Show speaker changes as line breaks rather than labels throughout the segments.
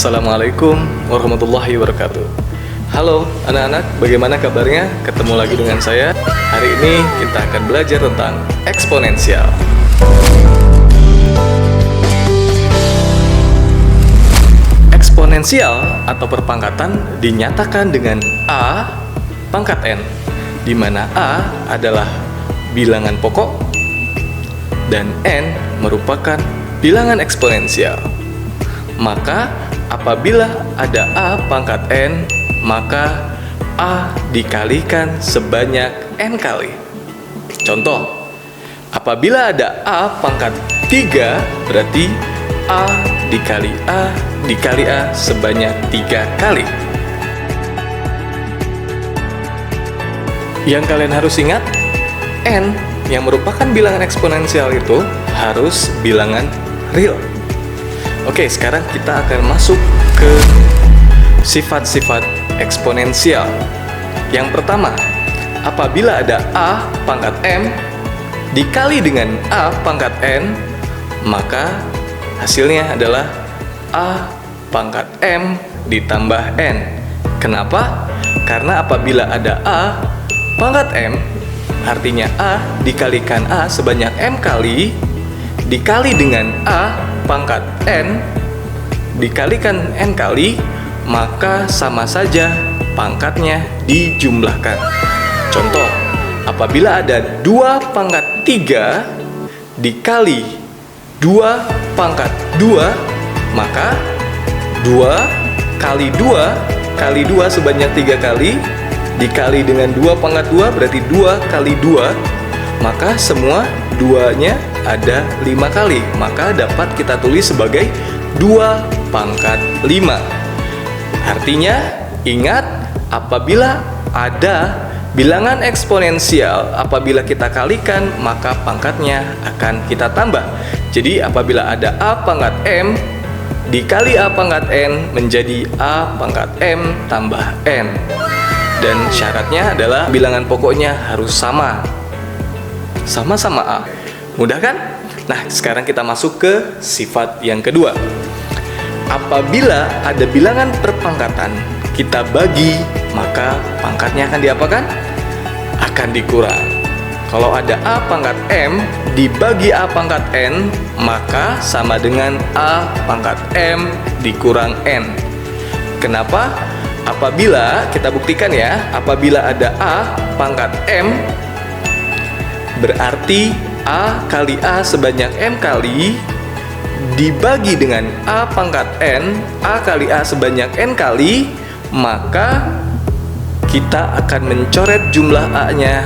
Assalamualaikum warahmatullahi wabarakatuh. Halo anak-anak, bagaimana kabarnya? Ketemu lagi dengan saya. Hari ini kita akan belajar tentang eksponensial. Eksponensial atau perpangkatan dinyatakan dengan A pangkat N, di mana A adalah bilangan pokok dan N merupakan bilangan eksponensial. Maka apabila ada A pangkat N, maka A dikalikan sebanyak N kali. Contoh, apabila ada A pangkat 3, berarti A dikali A sebanyak 3 kali. Yang kalian harus ingat, N yang merupakan bilangan eksponensial itu harus bilangan real. Oke, sekarang kita akan masuk ke sifat-sifat eksponensial. Yang pertama, apabila ada A pangkat M dikali dengan A pangkat N, maka hasilnya adalah A pangkat M ditambah N. Kenapa? Karena apabila ada A pangkat M, artinya A dikalikan A sebanyak M kali, dikali dengan A pangkat N dikalikan N kali, maka sama saja pangkatnya dijumlahkan. Contoh, apabila ada 2 pangkat 3 dikali 2 pangkat 2, maka 2 kali 2 sebanyak 3 kali, dikali dengan 2 pangkat 2 berarti 2 kali 2, maka semua 2-nya ada 5 kali, maka dapat kita tulis sebagai 2 pangkat 5. Artinya, ingat, apabila ada bilangan eksponensial, apabila kita kalikan, maka pangkatnya akan kita tambah. Jadi, apabila ada A pangkat M dikali A pangkat N menjadi A pangkat M tambah N. Dan syaratnya adalah bilangan pokoknya harus sama-sama A. Mudah kan? Nah, sekarang kita masuk ke sifat yang kedua. Apabila ada bilangan perpangkatan kita bagi, maka pangkatnya akan diapakan? Akan dikurang. Kalau ada A pangkat M dibagi A pangkat N, maka sama dengan A pangkat M dikurang N. Kenapa? Apabila, kita buktikan ya, apabila ada A pangkat M, berarti A kali A sebanyak M kali dibagi dengan A pangkat N, A kali A sebanyak N kali, maka kita akan mencoret jumlah A-nya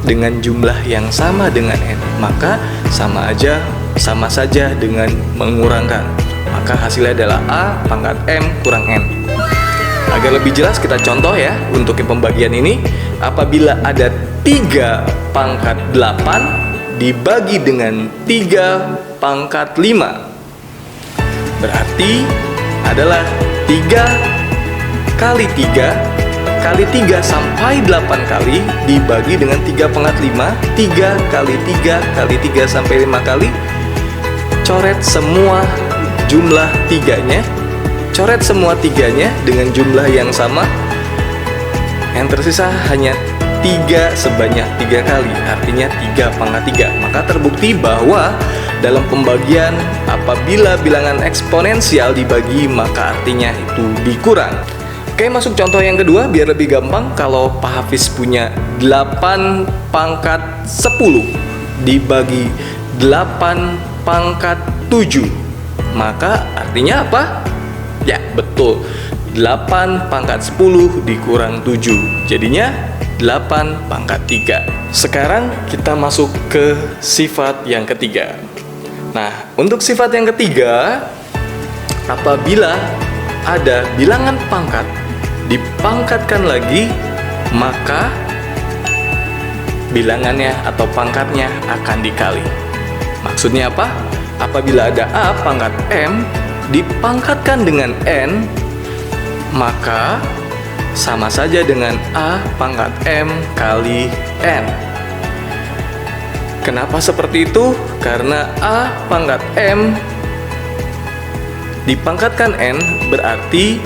dengan jumlah yang sama dengan N. Maka sama saja dengan mengurangkan. Maka hasilnya adalah A pangkat M kurang N. Agar lebih jelas kita contoh ya untuk pembagian ini. Apabila ada 3 pangkat 8 dibagi dengan 3 pangkat 5, berarti adalah 3 kali 3 sampai 8 kali dibagi dengan 3 pangkat 5, 3 kali 3 kali 3 sampai 5 kali. Coret semua jumlah 3-nya, coret semua 3-nya dengan jumlah yang sama. Yang tersisa hanya 3 sebanyak 3 kali, artinya 3 pangkat 3. Maka terbukti bahwa dalam pembagian apabila bilangan eksponensial dibagi, maka artinya itu dikurang. Oke, masuk contoh yang kedua biar lebih gampang. Kalau Pak Hafiz punya 8 pangkat 10 dibagi 8 pangkat 7, maka artinya apa? Ya, betul. 8 pangkat 10 dikurang 7, jadinya 8 pangkat 3. Sekarang kita masuk ke sifat yang ketiga. Nah, untuk sifat yang ketiga, apabila ada bilangan pangkat dipangkatkan lagi, maka bilangannya atau pangkatnya akan dikali. Maksudnya apa? Apabila ada A pangkat M dipangkatkan dengan N, maka sama saja dengan A pangkat M kali N. Kenapa seperti itu? Karena A pangkat M dipangkatkan N berarti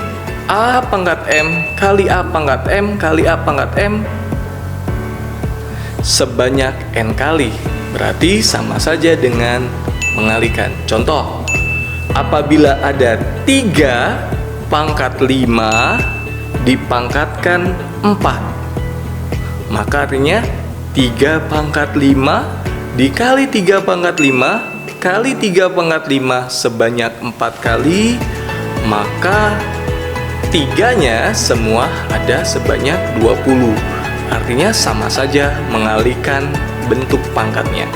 A pangkat M kali A pangkat M kali A pangkat M sebanyak N kali. Berarti sama saja dengan mengalikan. Contoh, apabila ada 3 pangkat 5 dipangkatkan 4, maka artinya 3 pangkat 5 dikali 3 pangkat 5 kali 3 pangkat 5 sebanyak 4 kali, maka 3-nya semua ada sebanyak 20. Artinya sama saja mengalihkan bentuk pangkatnya.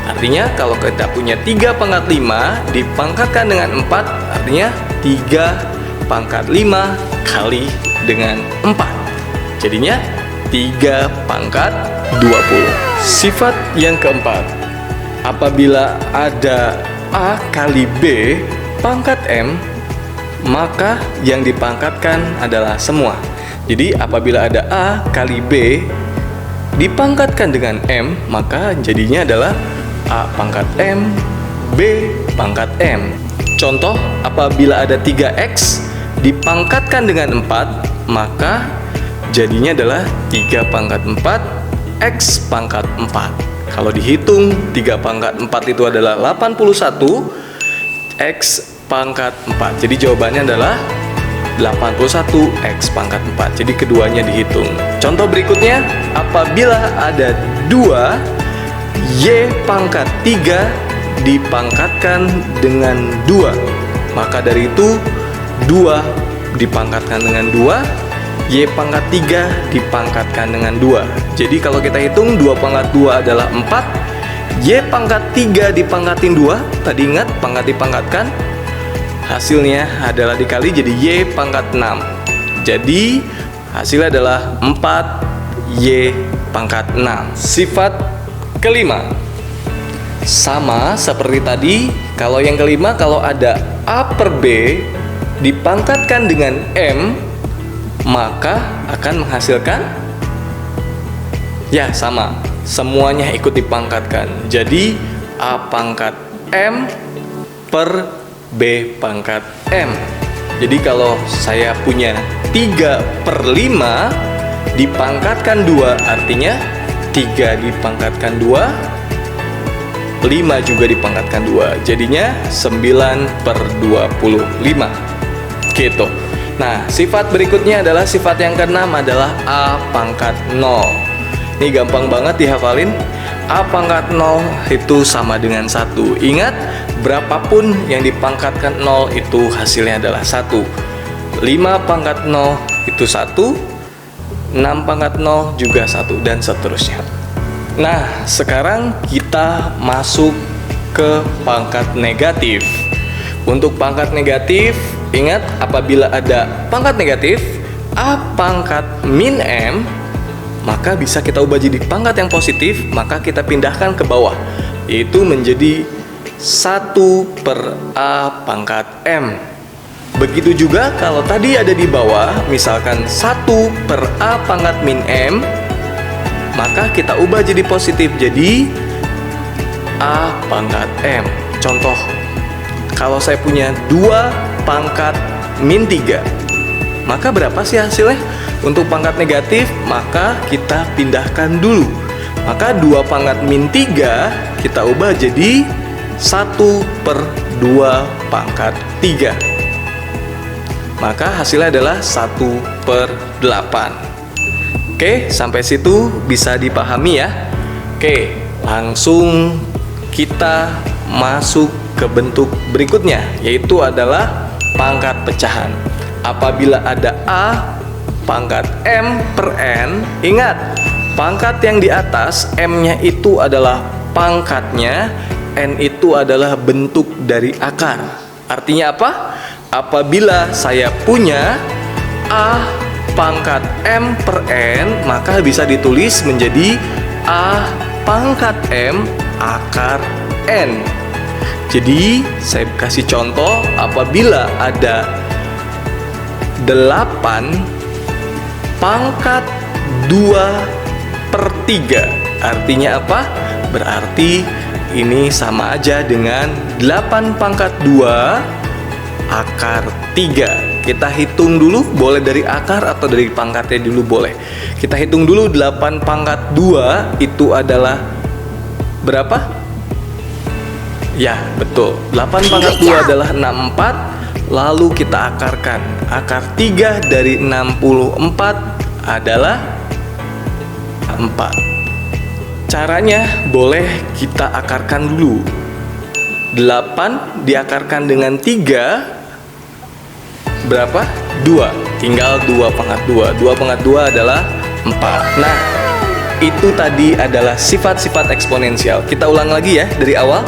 Artinya kalau kita punya 3 pangkat 5 dipangkatkan dengan 4, artinya 3 pangkat 5 kali dengan 4. Jadinya 3 pangkat 20. Sifat yang keempat, apabila ada A kali B pangkat M, maka yang dipangkatkan adalah semua. Jadi apabila ada A kali B dipangkatkan dengan M, maka jadinya adalah A pangkat M, B pangkat M. Contoh, apabila ada 3X dipangkatkan dengan 4, maka jadinya adalah 3 pangkat 4 X pangkat 4. Kalau dihitung 3 pangkat 4 itu adalah 81 X pangkat 4. Jadi jawabannya adalah 81 X pangkat 4. Jadi keduanya dihitung. Contoh berikutnya, apabila ada 2 Y pangkat 3 dipangkatkan dengan 2, maka dari itu 2 dipangkatkan dengan 2, Y pangkat 3 dipangkatkan dengan 2. Jadi kalau kita hitung 2 pangkat 2 adalah 4, Y pangkat 3 dipangkatin 2, tadi ingat pangkat dipangkatkan, hasilnya adalah dikali jadi Y pangkat 6. Jadi hasilnya adalah 4 Y pangkat 6. Sifat kelima, sama seperti tadi. Kalau yang kelima, kalau ada A per B dipangkatkan dengan M, maka akan menghasilkan, ya sama, semuanya ikut dipangkatkan. Jadi A pangkat M per B pangkat M. Jadi kalau saya punya 3 per 5 dipangkatkan 2, artinya 3 dipangkatkan 2, 5 juga dipangkatkan 2, jadinya 9 per 25 gitu. Nah, sifat berikutnya adalah sifat yang keenam adalah A pangkat 0. Ini gampang banget dihafalin. A pangkat 0 itu sama dengan 1. Ingat, berapapun yang dipangkatkan 0 itu hasilnya adalah 1. 5 pangkat 0 itu 1, 6 pangkat 0 juga 1, dan seterusnya. Nah, sekarang kita masuk ke pangkat negatif. Untuk pangkat negatif, ingat, apabila ada pangkat negatif A pangkat min M, maka bisa kita ubah jadi pangkat yang positif, maka kita pindahkan ke bawah, yaitu menjadi 1 per A pangkat M. Begitu juga kalau tadi ada di bawah, misalkan 1 per A pangkat min M, maka kita ubah jadi positif, jadi A pangkat M. Contoh, kalau saya punya 2 pangkat min 3, maka berapa sih hasilnya? Untuk pangkat negatif, maka kita pindahkan dulu. Maka 2 pangkat min 3 kita ubah jadi 1 per 2 pangkat 3. Maka hasilnya adalah 1 per 8. Oke, sampai situ bisa dipahami ya. Oke, langsung kita masuk ke bentuk berikutnya, yaitu adalah pangkat pecahan. Apabila ada A pangkat M per N, ingat, pangkat yang di atas M-nya itu adalah pangkatnya, N itu adalah bentuk dari akar. Artinya apa? Apabila saya punya A pangkat M per N, maka bisa ditulis menjadi A pangkat M akar N. Jadi saya kasih contoh, apabila ada 8 pangkat 2 per 3, artinya apa? Berarti ini sama aja dengan 8 pangkat 2 akar 3. Kita hitung dulu, boleh dari akar atau dari pangkatnya dulu boleh. Kita hitung dulu 8 pangkat 2 itu adalah berapa? Ya, betul. 8 pangkat 2 adalah 64. Lalu kita akarkan. Akar 3 dari 64 adalah 4. Caranya boleh kita akarkan dulu. 8 diakarkan dengan 3 berapa? 2. Tinggal 2 pangkat 2. 2 pangkat 2 adalah 4. Nah, itu tadi adalah sifat-sifat eksponensial. Kita ulang lagi ya dari awal.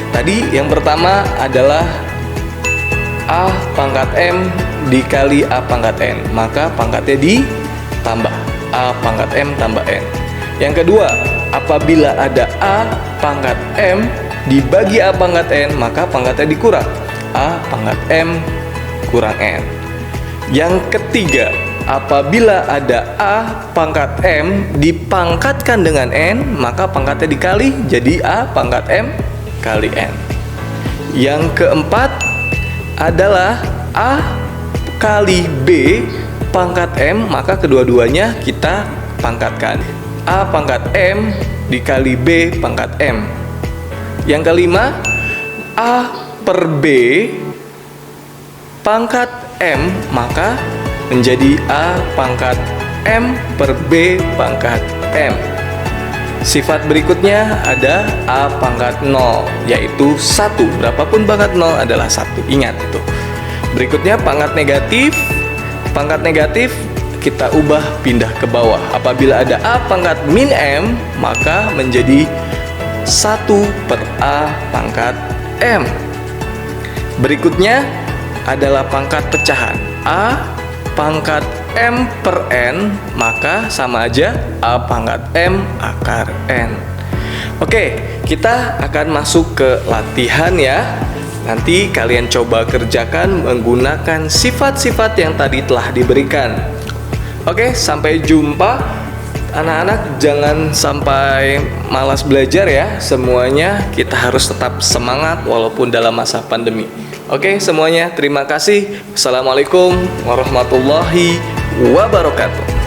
Tadi yang pertama adalah A pangkat M dikali A pangkat N, maka pangkatnya ditambah A pangkat M tambah N. Yang kedua, apabila ada A pangkat M dibagi A pangkat N, maka pangkatnya dikurang A pangkat M kurang N. Yang ketiga, apabila ada A pangkat M dipangkatkan dengan N, maka pangkatnya dikali jadi A pangkat M kali N. Yang keempat adalah A kali B pangkat M, maka kedua-duanya kita pangkatkan. A pangkat M dikali B pangkat M. Yang kelima, A per B pangkat M, maka menjadi A pangkat M per B pangkat M. Sifat berikutnya ada A pangkat 0, yaitu 1. Berapapun pangkat 0 adalah 1. Ingat itu. Berikutnya pangkat negatif. Pangkat negatif kita ubah pindah ke bawah. Apabila ada A pangkat min M, maka menjadi 1 per A pangkat M. Berikutnya adalah pangkat pecahan. A pangkat M per N, maka sama aja A pangkat M akar N. Oke, kita akan masuk ke latihan ya. Nanti kalian coba kerjakan menggunakan sifat-sifat yang tadi telah diberikan. Oke, sampai jumpa. Anak-anak jangan sampai malas belajar ya. Semuanya kita harus tetap semangat walaupun dalam masa pandemi. Oke, semuanya terima kasih. Assalamualaikum warahmatullahi wabarakatuh.